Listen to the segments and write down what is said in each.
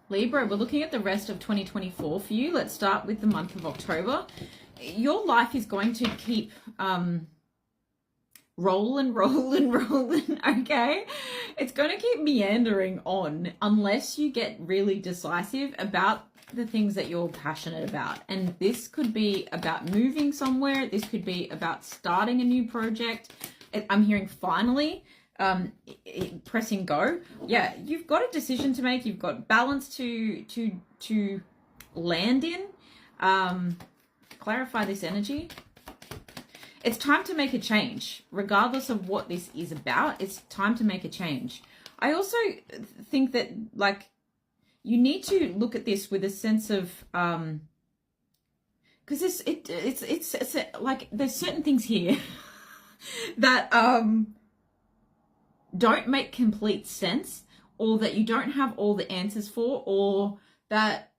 Libra, we're looking at the rest of 2024 for you. Let's start with the month of October. Your life is going to keep rolling, okay? It's going to keep meandering on unless you get really decisive about the things that you're passionate about. And this could be about moving somewhere. This could be about starting a new project. I'm hearing finally, pressing go. Yeah, you've got a decision to make. You've got balance to land in. Clarify this energy. It's time to make a change, regardless of what this is about. It's time to make a change. I also think that, like, you need to look at this with a sense of, because it's like there's certain things here that don't make complete sense, or that you don't have all the answers for, or that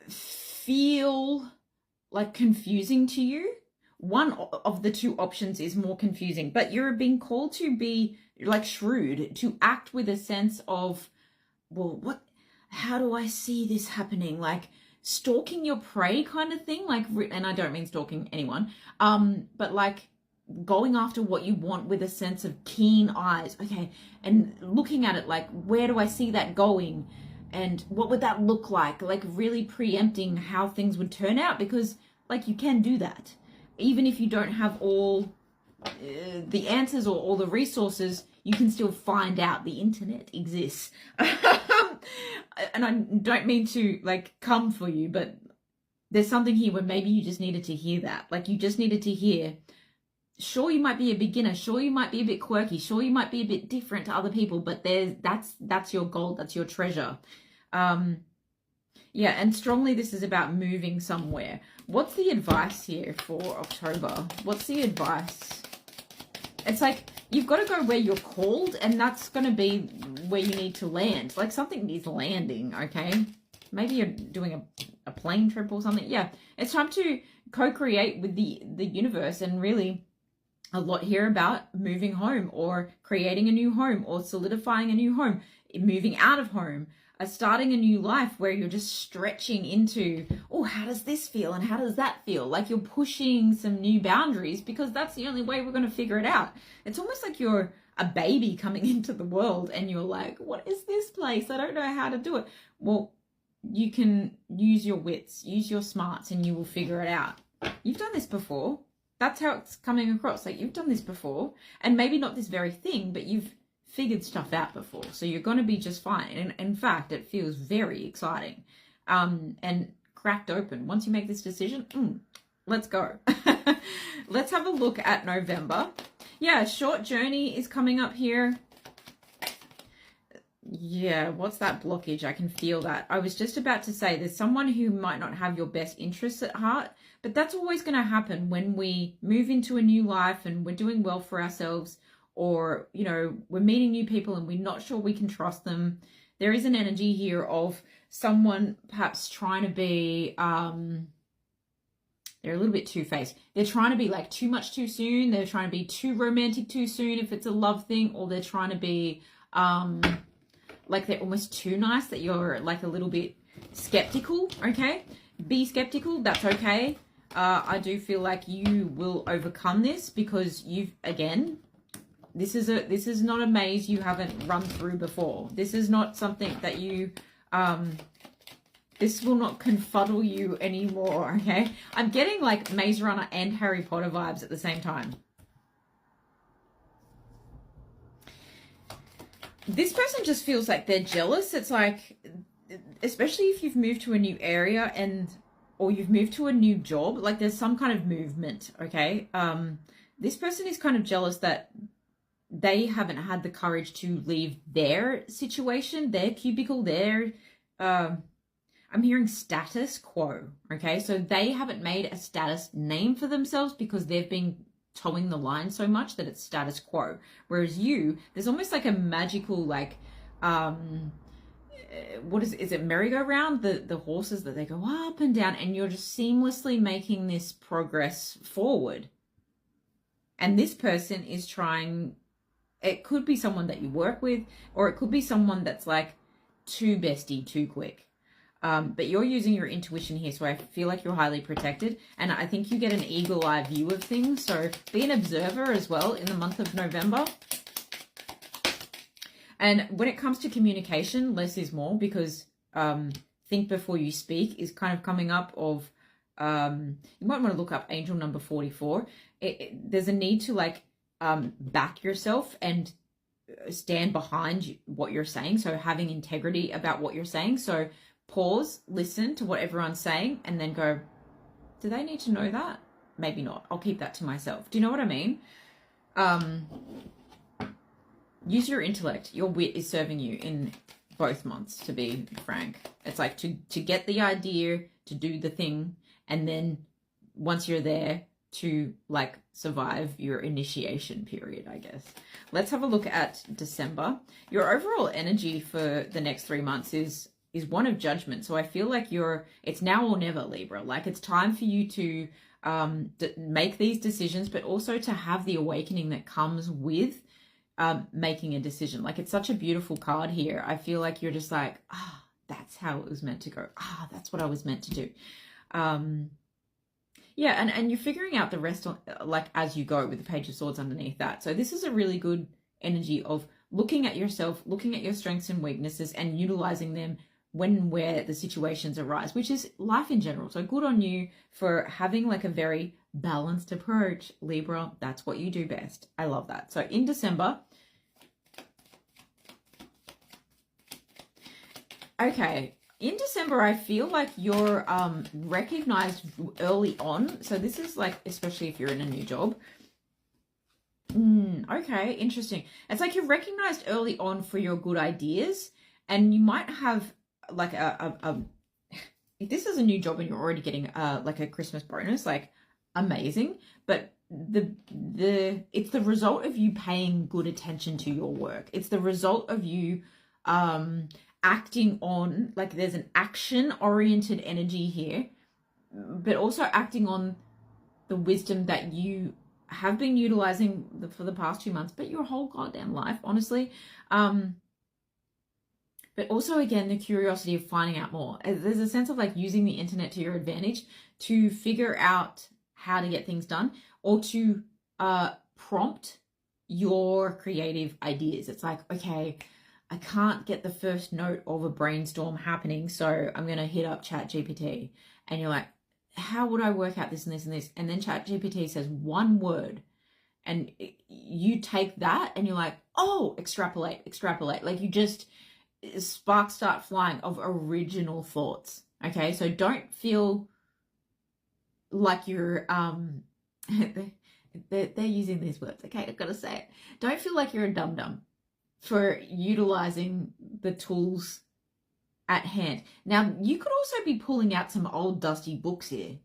feel like confusing to you. One of the two options is more confusing, but you're being called to be like shrewd, to act with a sense of, well, how do I see this happening? Like stalking your prey kind of thing. Like, and I don't mean stalking anyone, but like going after what you want with a sense of keen eyes. Okay. And looking at it like, where do I see that going? And what would that look like? Like really preempting how things would turn out, because like you can do that. Even if you don't have all the answers or all the resources, you can still find out. The internet exists. And I don't mean to like come for you, but there's something here where maybe you just needed to hear that. Like you just needed to hear, sure, you might be a beginner. Sure, you might be a bit quirky. Sure, you might be a bit different to other people, but that's your gold. That's your treasure. Yeah, and strongly this is about moving somewhere. What's the advice here for October? What's the advice? It's like you've got to go where you're called, and that's going to be where you need to land. Like something is landing, okay? Maybe you're doing a plane trip or something. Yeah, it's time to co-create with the universe, and really a lot here about moving home, or creating a new home, or solidifying a new home, moving out of home. Starting a new life where you're just stretching into, oh, how does this feel and how does that feel? Like you're pushing some new boundaries, because that's the only way we're going to figure it out. It's almost like you're a baby coming into the world and you're like, what is this place? I don't know how to do it. Well, you can use your wits, use your smarts, and you will figure it out. You've done this before. That's how it's coming across. Like you've done this before, and maybe not this very thing, but you've figured stuff out before, so you're going to be just fine. And in fact, it feels very exciting, and cracked open. Once you make this decision, let's go. Let's have a look at November. Yeah, short journey is coming up here. Yeah, what's that blockage? I can feel that. I was just about to say there's someone who might not have your best interests at heart, but that's always going to happen when we move into a new life and we're doing well for ourselves, or, you know, we're meeting new people and we're not sure we can trust them. There is an energy here of someone perhaps trying to be, they're a little bit two-faced. They're trying to be like too much too soon. They're trying to be too romantic too soon if it's a love thing, or they're trying to be, like they're almost too nice that you're like a little bit skeptical, okay? Be skeptical, that's okay. I do feel like you will overcome this, because you've, again, this is not a maze you haven't run through before. This is not something that you, this will not confuddle you anymore, okay? I'm getting like Maze Runner and Harry Potter vibes at the same time. This person just feels like they're jealous. It's like, especially if you've moved to a new area or you've moved to a new job, like there's some kind of movement, okay? This person is kind of jealous that they haven't had the courage to leave their situation, their cubicle, their, I'm hearing status quo, okay? So they haven't made a status name for themselves because they've been towing the line so much that it's status quo. Whereas you, there's almost like a magical, like, what is it merry-go-round? The horses that they go up and down, and you're just seamlessly making this progress forward. And this person is trying, it could be someone that you work with, or it could be someone that's like too bestie too quick. But you're using your intuition here, so I feel like you're highly protected. And I think you get an eagle-eye view of things. So be an observer as well in the month of November. And when it comes to communication, less is more, because think before you speak is kind of coming up of, you might want to look up angel number 44. There's a need to like back yourself and stand behind what you're saying. So having integrity about what you're saying. So pause, listen to what everyone's saying, and then go, do they need to know that? Maybe not. I'll keep that to myself. Do you know what I mean? Use your intellect. Your wit is serving you in both months, to be frank. It's like to get the idea, to do the thing, and then once you're there, to like survive your initiation period, I guess. Let's have a look at December. Your overall energy for the next 3 months is one of judgment. So I feel like it's now or never, Libra. Like it's time for you to make these decisions, but also to have the awakening that comes with making a decision. Like it's such a beautiful card here. I feel like you're just like, that's how it was meant to go. That's what I was meant to do. Yeah, and you're figuring out the rest on, like as you go, with the Page of Swords underneath that. So this is a really good energy of looking at yourself, looking at your strengths and weaknesses, and utilizing them when and where the situations arise, which is life in general. So good on you for having like a very balanced approach, Libra. That's what you do best. I love that. So in December, okay, in December, I feel like you're recognized early on. So this is like, especially if you're in a new job. Okay, interesting. It's like you're recognized early on for your good ideas, and you might have like if this is a new job and you're already getting like a Christmas bonus, like amazing. But it's the result of you paying good attention to your work. It's the result of you acting on, like there's an action oriented energy here, but also acting on the wisdom that you have been utilizing for the past 2 months, but your whole goddamn life, honestly. But also, again, the curiosity of finding out more. There's a sense of like using the internet to your advantage to figure out how to get things done, or to prompt your creative ideas. It's like, okay, I can't get the first note of a brainstorm happening, so I'm going to hit up ChatGPT. And you're like, how would I work out this and this and this? And then ChatGPT says one word, and you take that and you're like, oh, extrapolate. Like you just, sparks start flying of original thoughts. Okay, so don't feel like you're they're using these words. Okay, I've got to say it. Don't feel like you're a dum-dum for utilizing the tools at hand. Now, you could also be pulling out some old dusty books here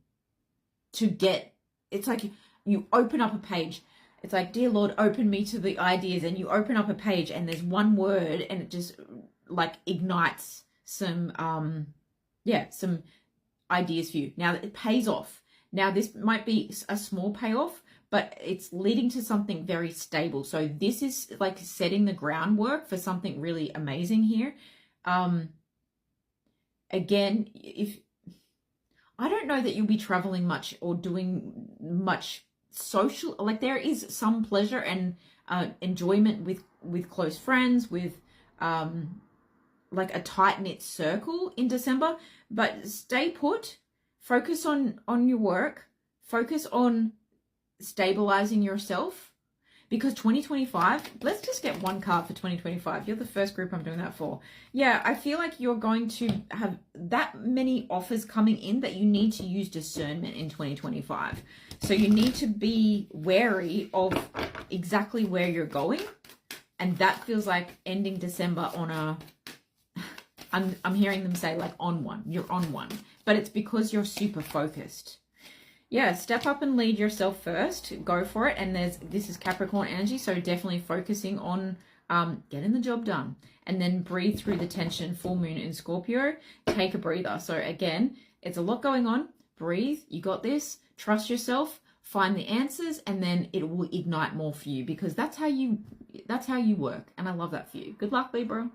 to get, it's like you open up a page. It's like, dear Lord, open me to the ideas, and you open up a page and there's one word and it just like ignites some some ideas for you. Now it pays off. Now this might be a small payoff, but it's leading to something very stable. So this is like setting the groundwork for something really amazing here. Again, if I don't know that you'll be traveling much or doing much social, like there is some pleasure and enjoyment with close friends, with like a tight-knit circle in December, but stay put, focus on your work, focus on stabilizing yourself, because 2025, let's just get one card for 2025. You're the first group I'm doing that for. Yeah, I feel like you're going to have that many offers coming in that you need to use discernment in 2025. So you need to be wary of exactly where you're going. And that feels like ending December on a, I'm hearing them say like on one, you're on one, but it's because you're super focused. Yeah, step up and lead yourself first, go for it. And this is Capricorn energy, so definitely focusing on getting the job done, and then breathe through the tension. Full moon in Scorpio, take a breather. So again, it's a lot going on. Breathe, you got this, trust yourself, find the answers, and then it will ignite more for you, because that's how you work. And I love that for you. Good luck, Libra.